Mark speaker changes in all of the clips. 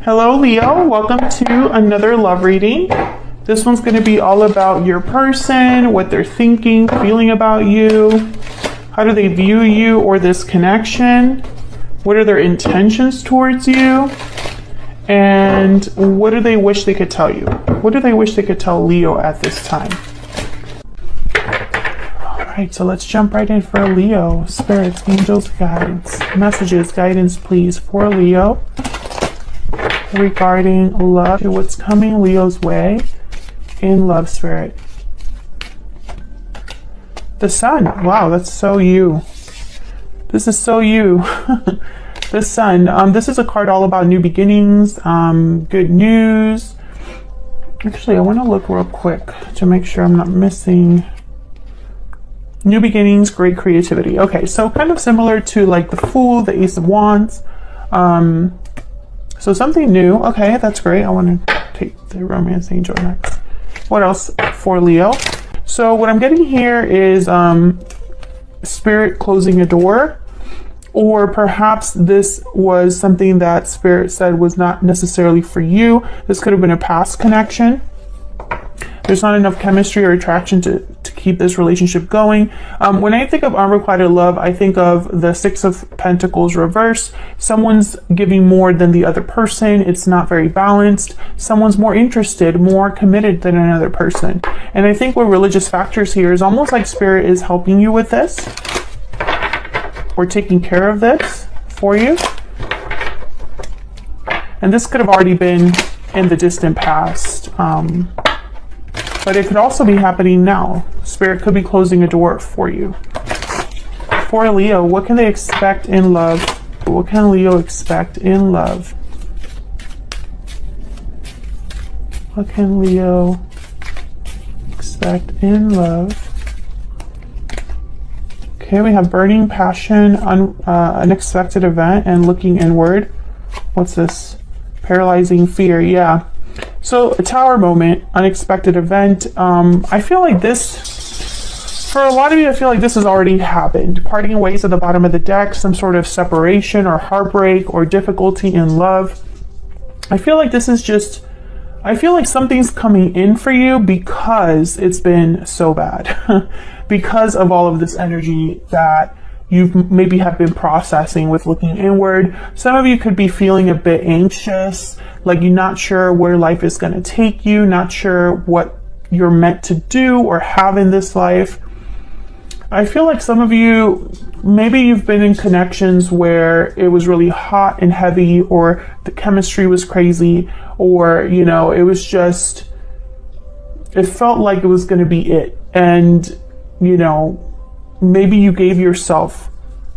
Speaker 1: Hello, Leo. Welcome to another love reading. This one's going to be all about your person, what they're thinking, feeling about you. How do they view you or this connection? What are their intentions towards you? And what do they wish they could tell you? What do they wish they could tell Leo at this time? All right, so let's jump right in for Leo. Spirits, angels, guides, messages, guidance, please, for Leo regarding love. What's coming Leo's way in love, spirit? The Sun. Wow, that's so you. This is so you. The Sun. This is a card all about new beginnings, good news. Actually, I want to look real quick to make sure I'm not missing. New beginnings, great creativity. Okay, so kind of similar to like the Fool, the Ace of Wands. So something new. Okay, that's great. I want to take the Romance Angel next. What else for Leo? So what I'm getting here is Spirit closing a door. Or perhaps this was something that Spirit said was not necessarily for you. This could have been a past connection. There's not enough chemistry or attraction to keep this relationship going. When I think of unrequited love, I think of the Six of Pentacles reverse. Someone's giving more than the other person. It's not very balanced. Someone's more interested, more committed than another person. And I think with religious factors here is almost like Spirit is helping you with this. We're taking care of this for you. And this could have already been in the distant past. But it could also be happening now. Spirit could be closing a door for you. For Leo, what can they expect in love? What can Leo expect in love? What can Leo expect in love? Okay, we have burning passion, unexpected event, and looking inward. What's this? Paralyzing fear, yeah. So a Tower moment, unexpected event. I feel like this, for a lot of you, I feel like this has already happened. Parting ways at the bottom of the deck, some sort of separation or heartbreak or difficulty in love. I feel like this is just, I feel like something's coming in for you because it's been so bad. Because of all of this energy that you maybe have been processing with looking inward. Some of you could be feeling a bit anxious, like you're not sure where life is going to take you, not sure what you're meant to do or have in this life. I feel like some of you, maybe you've been in connections where it was really hot and heavy, or the chemistry was crazy, or, you know, it was just, it felt like it was going to be it. And, you know, maybe you gave yourself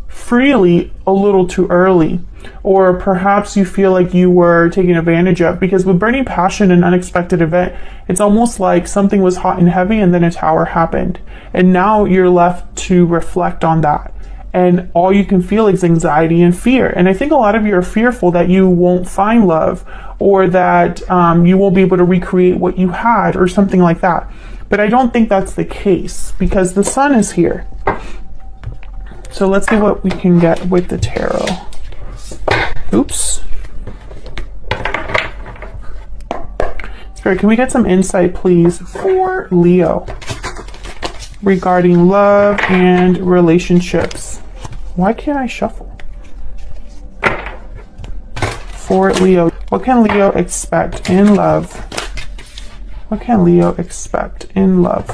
Speaker 1: freely a little too early, or perhaps you feel like you were taken advantage of, because with burning passion and unexpected event, it's almost like something was hot and heavy and then a tower happened. And now you're left to reflect on that. And all you can feel is anxiety and fear. And I think a lot of you are fearful that you won't find love, or that you won't be able to recreate what you had, or something like that. But I don't think that's the case, because the Sun is here. So let's see what we can get with the tarot. Oops. Spirit, can we get some insight, please, for Leo regarding love and relationships? Why can't I shuffle? For Leo, what can Leo expect in love? What can Leo expect in love?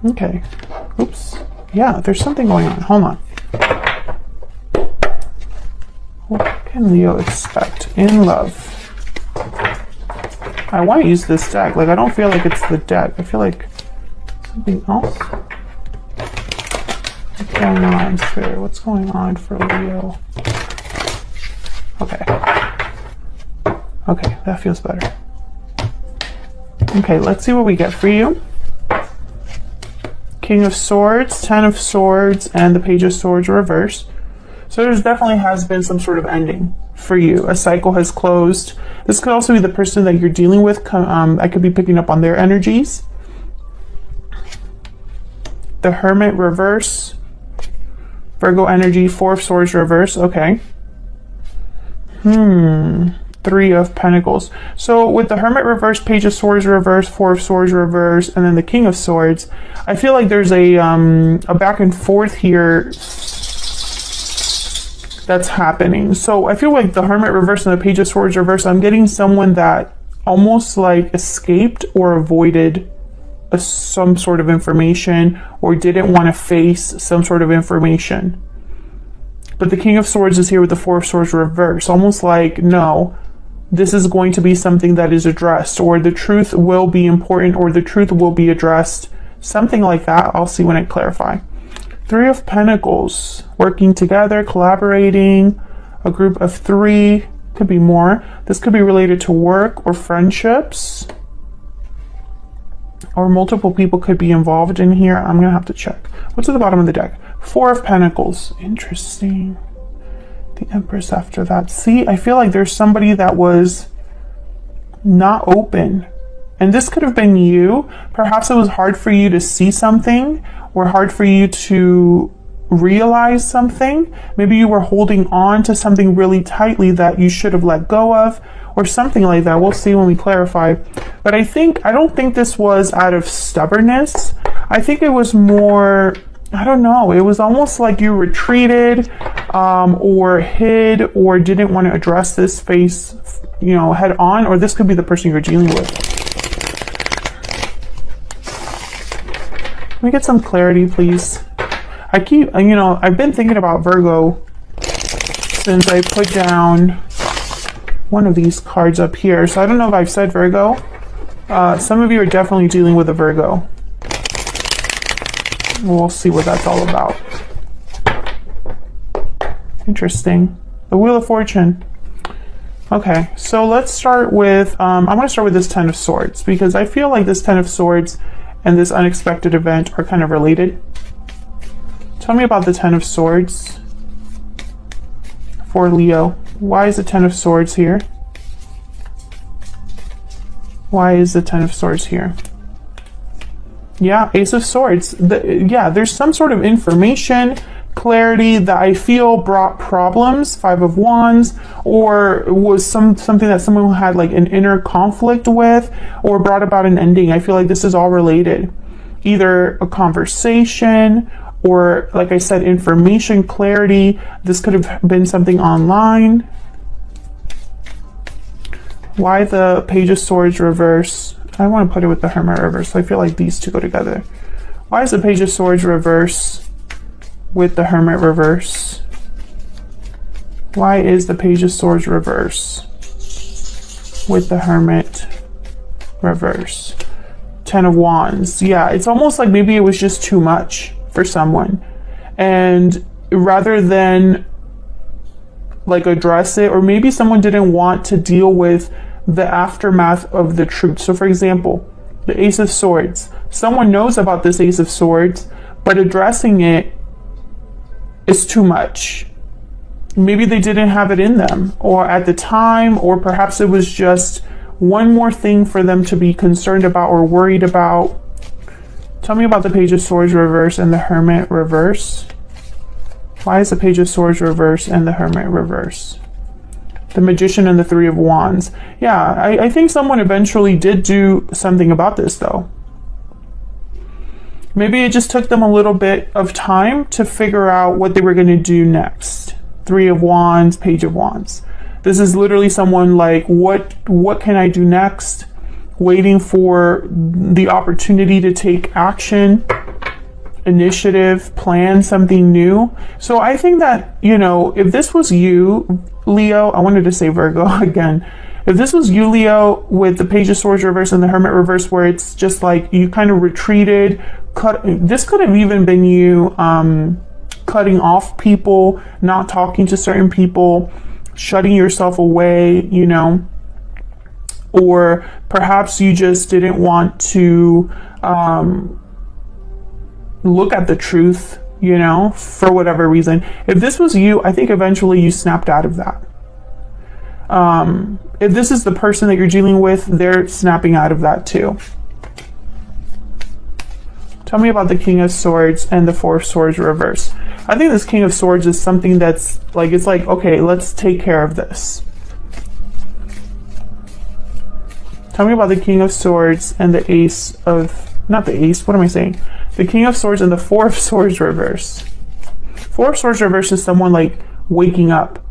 Speaker 1: Okay. Oops. Yeah, there's something going on. Hold on. What can Leo expect in love? I want to use this deck. Like, I don't feel like it's the deck. I feel like something else. What's going on, Spirit? What's going on for Leo? Okay. Okay, that feels better. Okay, let's see what we get for you. King of Swords, Ten of Swords, and the Page of Swords reverse. So there's definitely has been some sort of ending for you. A cycle has closed. This could also be the person that you're dealing with. I could be picking up on their energies. The Hermit reverse. Virgo energy, Four of Swords reverse. Okay. Three of Pentacles. So with the Hermit reverse, Page of Swords reverse, Four of Swords reverse, and then the King of Swords, I feel like there's a back and forth here that's happening. So I feel like the Hermit reverse and the Page of Swords reverse, I'm getting someone that almost like escaped or avoided some sort of information or didn't want to face some sort of information. But the King of Swords is here with the Four of Swords reverse, almost like, no, this is going to be something that is addressed, or the truth will be important, or the truth will be addressed. Something like that. I'll see when I clarify. Three of Pentacles, working together, collaborating, a group of three, could be more. This could be related to work or friendships, or multiple people could be involved in here. I'm going to have to check. What's at the bottom of the deck? Four of Pentacles. Interesting. The Empress after that. See, I feel like there's somebody that was not open. And this could have been you. Perhaps it was hard for you to see something, or hard for you to realize something. Maybe you were holding on to something really tightly that you should have let go of, or something like that. We'll see when we clarify. But I don't think this was out of stubbornness. I think it was more, I don't know, it was almost like you retreated or hid or didn't want to address this face, head on, or this could be the person you're dealing with. Let me get some clarity, please. I've been thinking about Virgo since I put down one of these cards up here. So I don't know if I've said Virgo. Some of you are definitely dealing with a Virgo. We'll see what that's all about. Interesting. The Wheel of Fortune. Okay, so let's start with, I'm going to start with this Ten of Swords, because I feel like this Ten of Swords and this unexpected event are kind of related. Tell me about the Ten of Swords for Leo. Why is the Ten of Swords here? Why is the Ten of Swords here? Yeah, Ace of Swords. There's some sort of information, clarity that I feel brought problems. Five of Wands, or was something that someone had like an inner conflict with, or brought about an ending. I feel like this is all related. Either a conversation, or like I said, information, clarity. This could have been something online. Why the Page of Swords reverse? I want to put it with the Hermit reverse. So I feel like these two go together. Why is the Page of Swords reverse with the Hermit reverse? Why is the Page of Swords reverse with the Hermit reverse? Ten of Wands. Yeah, it's almost like maybe it was just too much for someone. And rather than like address it, or maybe someone didn't want to deal with the aftermath of the truth. So for example, the Ace of Swords. Someone knows about this Ace of Swords, but addressing it is too much. Maybe they didn't have it in them, or at the time, or perhaps it was just one more thing for them to be concerned about or worried about. Tell me about the Page of Swords reverse and the Hermit reverse. Why is the Page of Swords reverse and the Hermit reverse? The Magician and the Three of Wands. Yeah, I think someone eventually did do something about this though. Maybe it just took them a little bit of time to figure out what they were going to do next. Three of Wands, Page of Wands. This is literally someone like, what can I do next? Waiting for the opportunity to take action, initiative, plan something new. So I think that, if this was you, Leo, I wanted to say Virgo again. If this was you, Leo, with the Page of Swords reverse and the Hermit reverse, where it's just like you kind of retreated, this could have even been you cutting off people, not talking to certain people, shutting yourself away, or perhaps you just didn't want to look at the truth, for whatever reason. If this was you, I think eventually you snapped out of that. If this is the person that you're dealing with, they're snapping out of that too. Tell me about the King of Swords and the Four of Swords reverse. I think this King of Swords is something that's like, it's like, okay, let's take care of this. Tell me about the King of Swords and the Ace of, not the Ace, what am I saying? The King of Swords and the Four of Swords reverse. Four of Swords reverse is someone like waking up.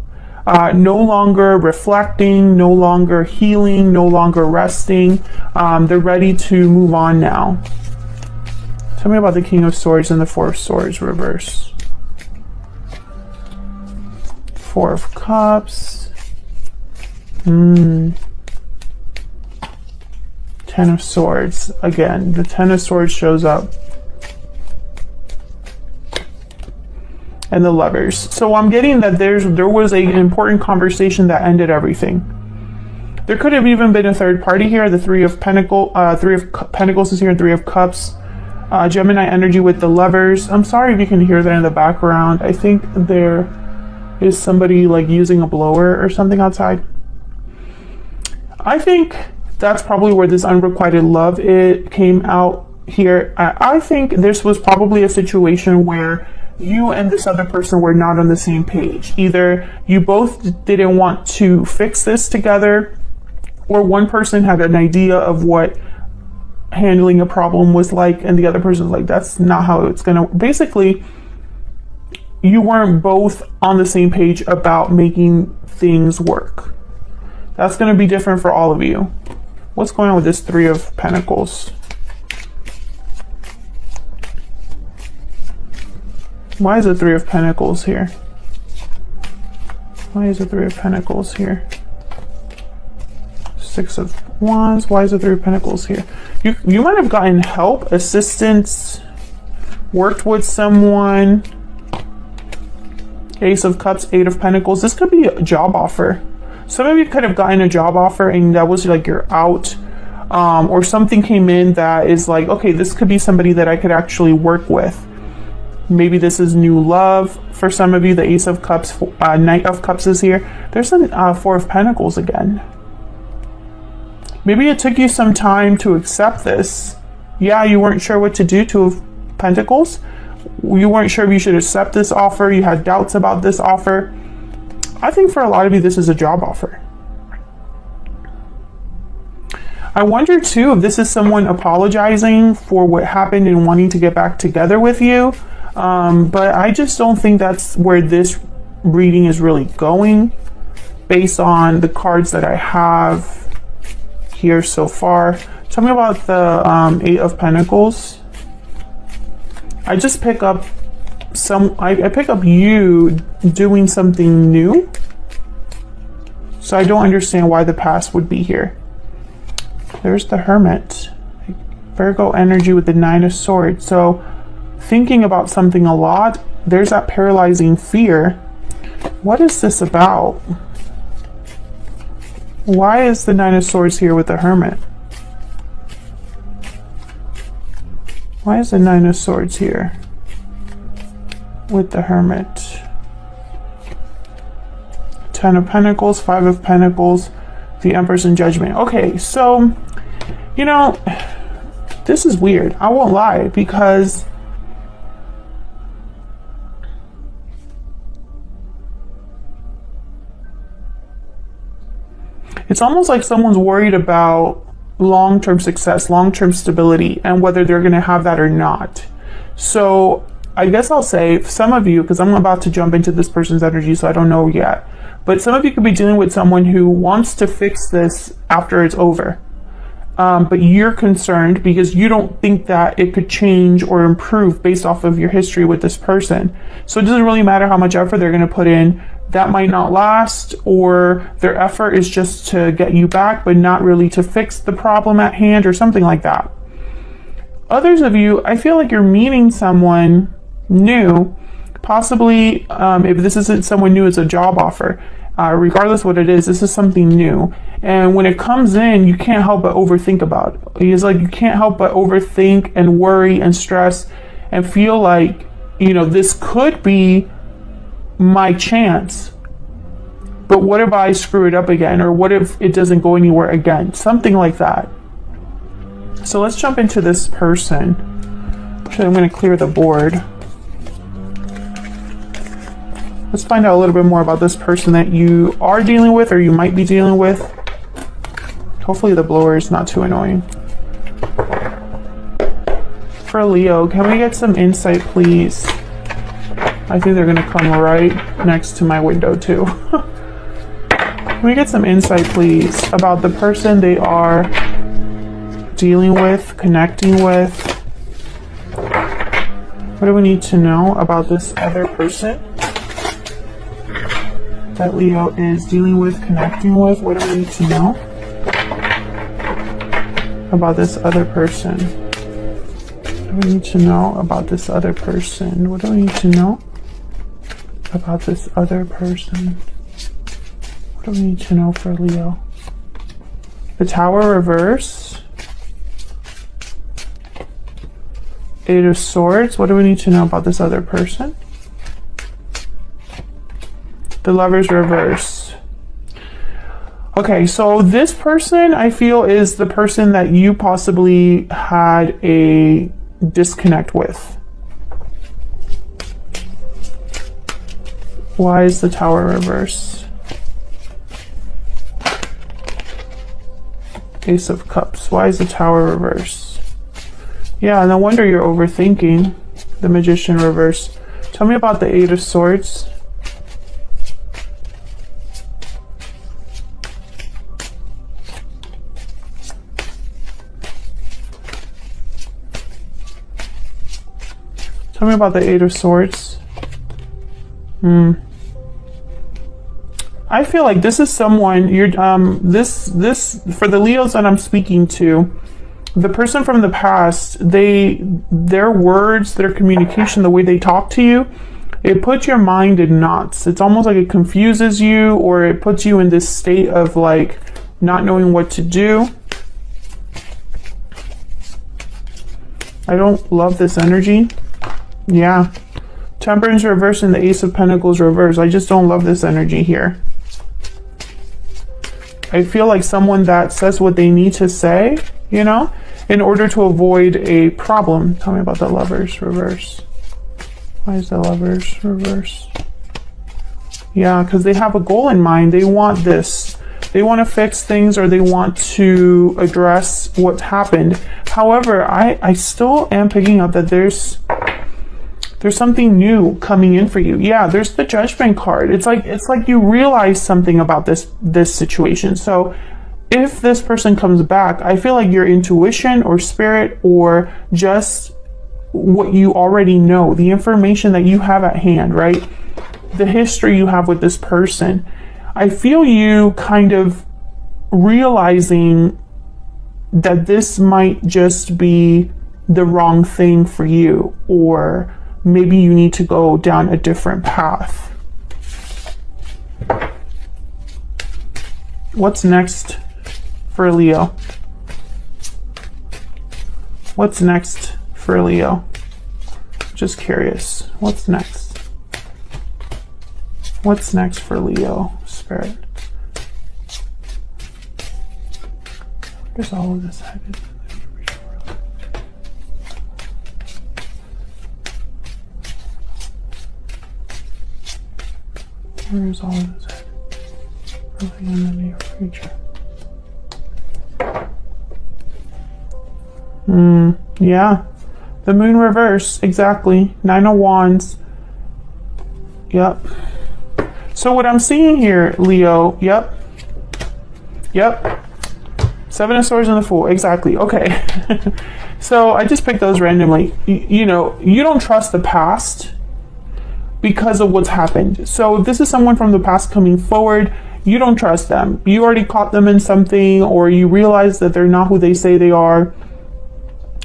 Speaker 1: No longer reflecting, no longer healing, no longer resting. They're ready to move on now. Tell me about the King of Swords and the Four of Swords reverse. Four of Cups. Ten of Swords. Again, the Ten of Swords shows up. And the Lovers. So I'm getting that there was an important conversation that ended everything. There could have even been a third party here. The Three of Pentacles is here, and Three of Cups. Gemini energy with the Lovers. I'm sorry if you can hear that in the background. I think there is somebody like using a blower or something outside. I think that's probably where this unrequited love came out here. I think this was probably a situation where you and this other person were not on the same page. Either you both didn't want to fix this together, or one person had an idea of what handling a problem was like, and the other person was like, that's not how it's gonna. Basically, you weren't both on the same page about making things work. That's gonna be different for all of you. What's going on with this Three of Pentacles? Why is the Three of Pentacles here? Why is the Three of Pentacles here? Six of Wands. Why is the Three of Pentacles here? You might have gotten help, assistance, worked with someone. Ace of Cups, Eight of Pentacles. This could be a job offer. Some of you could have gotten a job offer and that was like you're out. Or something came in that is like, okay, this could be somebody that I could actually work with. Maybe this is new love for some of you. The Ace of Cups, Knight of Cups is here. There's some Four of Pentacles again. Maybe it took you some time to accept this. Yeah, you weren't sure what to do. Two of Pentacles. You weren't sure if you should accept this offer. You had doubts about this offer. I think for a lot of you, this is a job offer. I wonder too if this is someone apologizing for what happened and wanting to get back together with you. But I just don't think that's where this reading is really going based on the cards that I have here so far. Tell me about the Eight of Pentacles. I just pick up I pick up you doing something new. So I don't understand why the past would be here. There's the Hermit. Virgo energy with the Nine of Swords. So thinking about something a lot. There's that paralyzing fear. What is this about? Why is the Nine of Swords here with the Hermit? Why is the Nine of Swords here with the Hermit? Ten of Pentacles, Five of Pentacles, the Empress and Judgment. Okay, so, you know, this is weird. I won't lie, because it's almost like someone's worried about long-term success, long-term stability, and whether they're going to have that or not. So I guess I'll say some of you, because I'm about to jump into this person's energy, so I don't know yet, but some of you could be dealing with someone who wants to fix this after it's over. But you're concerned because you don't think that it could change or improve based off of your history with this person. So it doesn't really matter how much effort they're going to put in. That might not last, or their effort is just to get you back, but not really to fix the problem at hand or something like that. Others of you, I feel like you're meeting someone new, possibly if this isn't someone new, it's a job offer. Regardless what it is, this is something new. And when it comes in, you can't help but overthink about it. It's like you can't help but overthink and worry and stress and feel like, you know, this could be my chance. But what if I screw it up again? Or what if it doesn't go anywhere again? Something like that. So let's jump into this person. Actually, I'm going to clear the board. Let's find out a little bit more about this person that you are dealing with or you might be dealing with. Hopefully the blower is not too annoying. For Leo, can we get some insight, please? I think they're going to come right next to my window, too. Can we get some insight, please, about the person they are dealing with, connecting with? What do we need to know about this other person that Leo is dealing with, connecting with? What do we need to know about this other person? What do we need to know about this other person? What do we need to know about this other person? What do we need to know for Leo? The Tower reverse. Eight of Swords. What do we need to know about this other person? The Lovers reverse. Okay, so this person I feel is the person that you possibly had a disconnect with. Why is the Tower reverse? Ace of Cups. Why is the Tower reverse? Yeah, no wonder you're overthinking. The Magician reverse. Tell me about the Eight of Swords. Tell me about the Eight of Swords. I feel like this is someone you're this for the Leos that I'm speaking to, the person from the past, their words, their communication, the way they talk to you, it puts your mind in knots. It's almost like it confuses you, or it puts you in this state of like not knowing what to do. I don't love this energy. Yeah. Temperance reverse and the Ace of Pentacles reverse. I just don't love this energy here. I feel like someone that says what they need to say, you know, in order to avoid a problem. Tell me about the Lovers reverse. Why is the Lovers reverse? Yeah, because they have a goal in mind. They want this. They want to fix things, or they want to address what's happened. However, I still am picking up that there's something new coming in for you. Yeah, there's the Judgment card. It's like you realize something about this situation. So if this person comes back, I feel like your intuition or spirit, or just what you already know, the information that you have at hand, right? The history you have with this person. I feel you kind of realizing that this might just be the wrong thing for you, or maybe you need to go down a different path. What's next for Leo? What's next for Leo? Just curious. What's next? What's next for Leo, Spirit? Where's all of this headed? Where is all of this headed? Early in the near future. Yeah. The Moon reverse, exactly. Nine of Wands. Yep. So what I'm seeing here, Leo, yep. Seven of Swords and the Fool, exactly. Okay. So I just picked those randomly. You know, you don't trust the past because of what's happened. So if this is someone from the past coming forward, you don't trust them. You already caught them in something, or you realize that they're not who they say they are,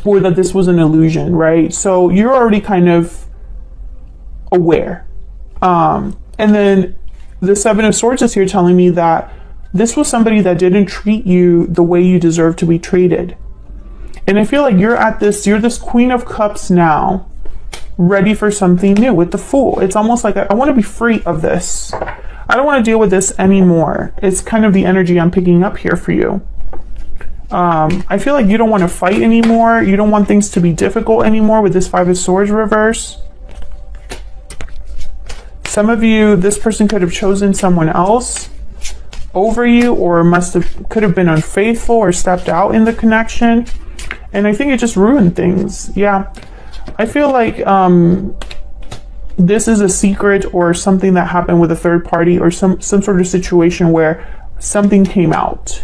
Speaker 1: or that this was an illusion, right? So you're already kind of aware. And then the Seven of Swords is here telling me that this was somebody that didn't treat you the way you deserve to be treated. And I feel like you're this Queen of Cups now, ready for something new with the Fool. It's almost like I want to be free of this. I don't want to deal with this anymore. It's kind of the energy I'm picking up here for you. I feel like you don't want to fight anymore. You don't want things to be difficult anymore with this Five of Swords reverse. Some of you, this person could have chosen someone else over you, or could have been unfaithful or stepped out in the connection. And I think it just ruined things. Yeah. I feel like this is a secret or something that happened with a third party, or some sort of situation where something came out.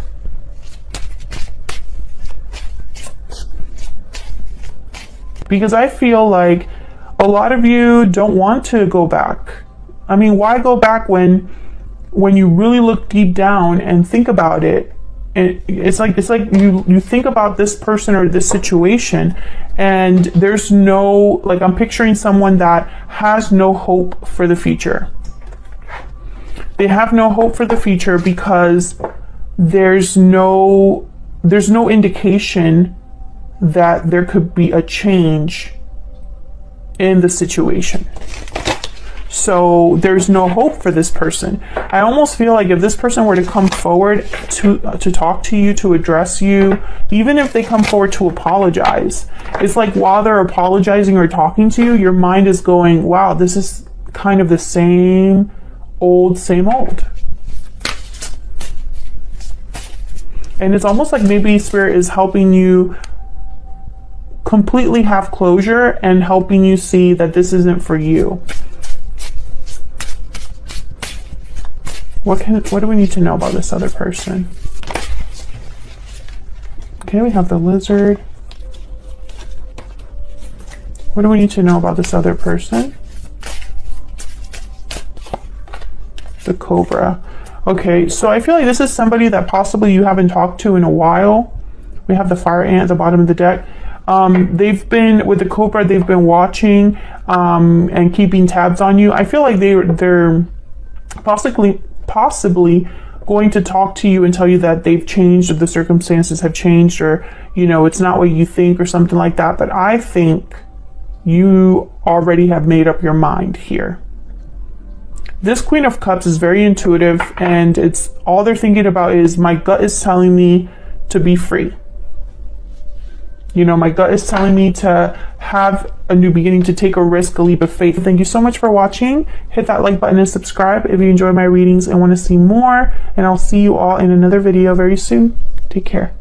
Speaker 1: Because I feel like a lot of you don't want to go back. I mean, why go back when you really look deep down and think about it? And it's like you think about this person or this situation, and there's no, like, I'm picturing someone that has no hope for the future. They have no hope for the future because there's no indication that there could be a change in the situation. So there's no hope for this person. I almost feel like if this person were to come forward to talk to you, to address you, even if they come forward to apologize, it's like while they're apologizing or talking to you, your mind is going, wow, this is kind of the same old. And it's almost like maybe Spirit is helping you completely have closure and helping you see that this isn't for you. What do we need to know about this other person? Okay, we have the Lizard. What do we need to know about this other person? The Cobra. Okay, so I feel like this is somebody that possibly you haven't talked to in a while. We have the Fire Ant at the bottom of the deck. They've been, with the Cobra, they've been watching and keeping tabs on you. I feel like they're possibly going to talk to you and tell you that they've changed, or the circumstances have changed, or, you know, it's not what you think, or something like that. But I think you already have made up your mind here. This Queen of Cups is very intuitive, and it's all they're thinking about is, my gut is telling me to be free. You know, my gut is telling me to have a new beginning, to take a risk, a leap of faith. Thank you so much for watching. Hit that like button and subscribe if you enjoy my readings and want to see more. And I'll see you all in another video very soon. Take care.